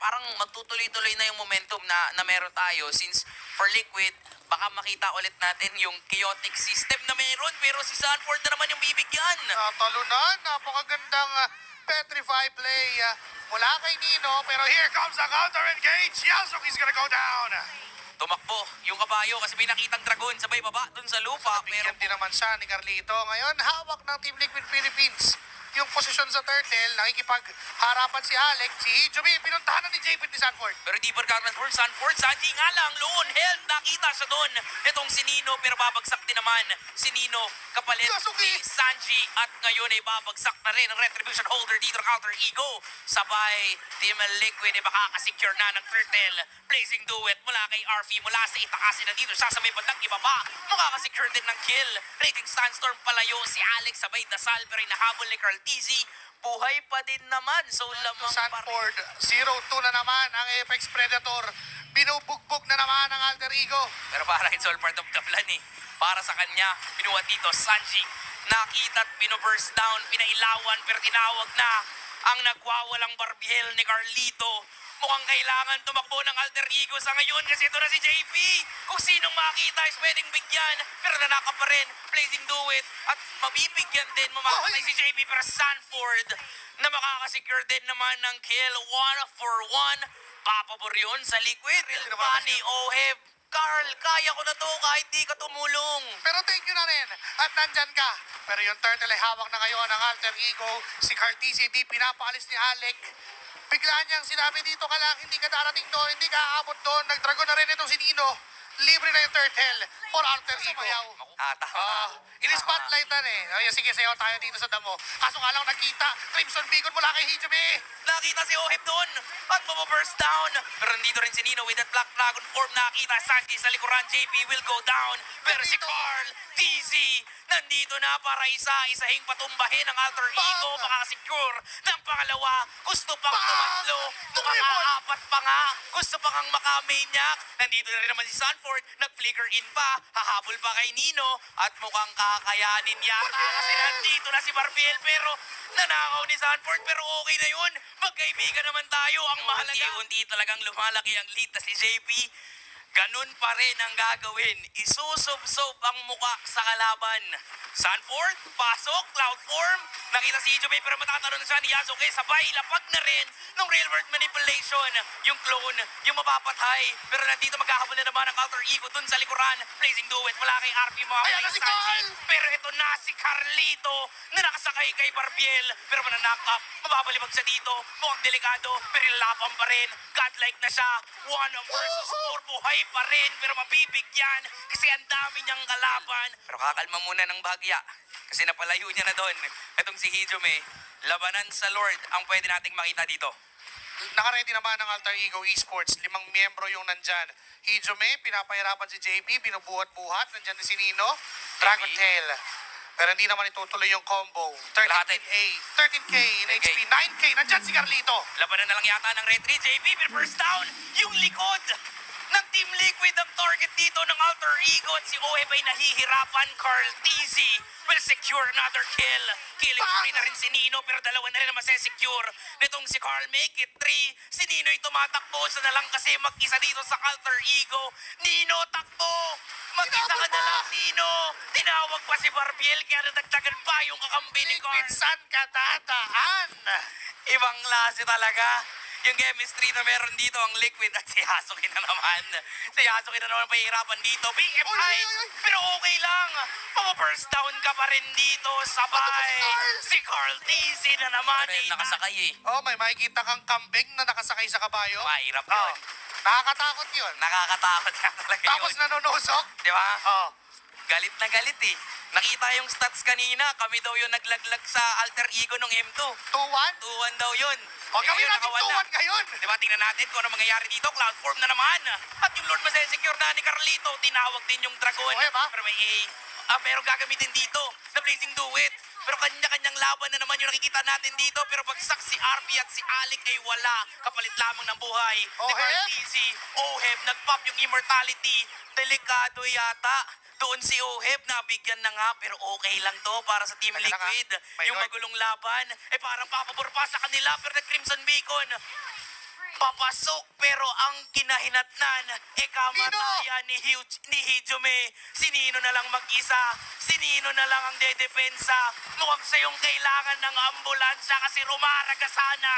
parang magtutuloy-tuloy na yung momentum na meron tayo since for Liquid, baka makita ulit natin yung chaotic system na meron pero si Sanford na naman yung bibigyan. Talunan, napakagandang petrify play mula kay Nino. Pero here comes the counter engage. Yasuki's gonna go down. Tumakbo yung kabayo kasi may nakitang dragon sabay baba dun sa lupa. Pero Bigyan din naman siya ni Carlito. Ngayon, hawak ng Team Liquid Philippines yung posisyon sa turtle. Nakikipag-harapan si Alex. Si Hijobi, pinuntahan na ni JP ni Sanford. Pero di pa nagkatransform Sanford. Sanji nga lang, loon, health, nakita siya doon. Itong si Nino, pero babagsak din naman. Si Nino, kapalit Yasuki! ni Sanji. At ngayon ay babagsak na rin ang retribution holder dito ng Counter Ego. Sabay, Team Liquid ay makakasecure na ng turtle. Blazing duet mula kay RV, mula sa itakasin na dito. Siya sa may bandang ibaba. Makakasecure din ng kill. Rating Sandstorm palayo si Alex sabay dasal pero nahabol ni Carl Tizzy. Buhay pa din naman. So lamang pa rin. Sanford, 0-2 na naman ang Apex Predator. Binubugbog na naman ang Alter Ego. Pero parang it's all part of the plan eh. Para sa kanya, pinuha dito, Sanji. Nakita at binuburst down, pinailawan, pero tinawag na ang nagwawalang barbihel ni Carlito. Mukhang kailangan tumakbo ng Alter Ego sa ngayon kasi ito na si JP. Kung sinong makita is pwedeng bigyan, pero nanaka pa rin. Blazing Duet at mabibigyan din, mamamatay si JP pero Sanford na makakasecure din naman ng kill. 1-for-1. Papabor yun sa Liquid. Pani Oheb. Carl, kaya ko na to kahit di ka tumulong. Pero thank you na rin. At nandyan ka. Pero yung turtle ay hawak na ngayon ng Alter Ego. Si Cartesi hindi pinapaalis ni Alec. Biglaan niyang sinabi dito ka lang, hindi ka darating doon, hindi ka aabot doon. Nagdragon na rin itong si Nino. Libre na yung turtle for Alter Ego. Tama. In-spotlight na eh. Ay, sige, sayaw tayo dito sa damo. Kaso nga lang nakita, Crimson Beacon mula kay Hijobi. Nakita si Oheb doon at mababurst down. Pero nandito rin si Nino with that Black Dragon form. Nakita Sanji sa likuran. JP will go down. Pero si Carl, Tizzy, nandito na para isa-isahing patumbahin ang Alter Ego. Makakasecure ng pangalawa. Gusto pang tumatlo. Mukhang aapat pa nga. Gusto pa kang makamaniac. Nandito na rin naman si Sanford. Nag-flicker in pa. Hahabol pa kay Nino. At mukhang kakayanin yata. Kasi nandito na si Barbiel. Pero nanakaw ni Sanford. Pero okay na yun. Magkaibigan naman tayo. Ang mahalaga. Unti-unti talagang lumalaki ang lead na si JP. Ganun pa rin ang gagawin. Isusubsob ang muka sa kalaban. Sanford, pasok, cloud form. Nakita si Hijobi pero matatalon na siya ni Yasuke. Sabay, lapag na rin ng real world manipulation. Yung clone, yung mapapatay. Pero nandito magkahabol na naman ang Alter Ego dun sa likuran. Blazing Duet mula kay RP mga Ayan na si Carl! Pero ito na si Carlito na nakasakay kay Barbiel. Pero mananknock up, mababalibag siya dito. Mukhang delikado, pero laban pa rin. Godlike na siya. 1 versus 4, buhay pa rin. Pero mabibigyan kasi ang dami niyang kalaban. Pero kakalma muna ng bagya kasi napalayo niya na doon. Itong si Hijome, labanan sa Lord ang pwede nating makita dito. Nakaready naman ng Alter Ego Esports. 5 miyembro yung nandyan. Hijomi, pinapahirapan si JP, binubuhat-buhat. Nandyan din si Nino. Dragon Tail. Pero hindi naman itutuloy yung combo. 13K, 13K in HP, 9K. Nandyan si Carlito. Labanan na lang yata ng Red 3. JP, pero first down. Yung likod ng Team Liquid ang target dito ng Alter Ego at si Oheb ay nahihirapan. Carl Tizzy will secure another kill. Killing spree na rin si Nino pero dalawa na rin naman secure nitong si Carl. Make it 3. Si Nino ay tumatakbo. Sa na lang kasi mag-isa dito sa Alter Ego. Nino, takbo! Mag-isa ka na lang, Nino! Tinawag pa si Barbiel kaya nadagdagan pa yung kakampi ni Carl. Liquid, saan ka tataan? Ibang klase talaga. Yung chemistry na meron dito ang Liquid at si Yasuke na naman. Si Yasuke na naman pahihirapan dito. BMI, pero okay lang. Papa-burst down ka pa rin dito. Sabay. Si Carl Tizzy na naman. Nakasakay eh. Oh, may makikita kang kambing na nakasakay sa kabayo. Mahirap yun. Nakakatakot yun. Nakakatakot ka talaga yun. Tapos nanonusok. Di ba? Oh. Galit na galit eh. Nakita yung stats kanina. Kami daw yung naglaglag sa Alter Ego ng M2. 2-1? 2-1 daw yun. O gawin Ngayon, natin nakawala. 2-1 ngayon. Diba, tingnan natin kung ano mangyayari dito. Cloud form na naman. At yung Lord masesecure na ni Carlito. Tinawag din yung Dragon. Okay ba? Pero may merong gagamitin dito na Blazing Duet. Pero kanya-kanyang laban na naman yung nakikita natin dito. Pero bagsak si RP at si Alec ay wala. Kapalit lamang ng buhay. Ni Oheb? Carl Tizzy. Oheb, nag-pop yung immortality. Delikado yata. Doon si Oheb, nabigyan na nga, pero okay lang to para sa Team Teka lang, Liquid. may Yung Lord. magulong laban, parang papabor pa sa kanila, pero nag-Crimson Beacon. papasok pero ang kinahinatnan kamatayan ni Hijome. Si Nino na lang mag-isa, si Nino na lang ang dedepensa. Mukhang siya yung kailangan ng ambulansya kasi rumaraga sana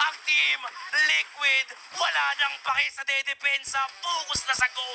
ang team Liquid. Wala nang pake sa dedepensa, focus na sa goal.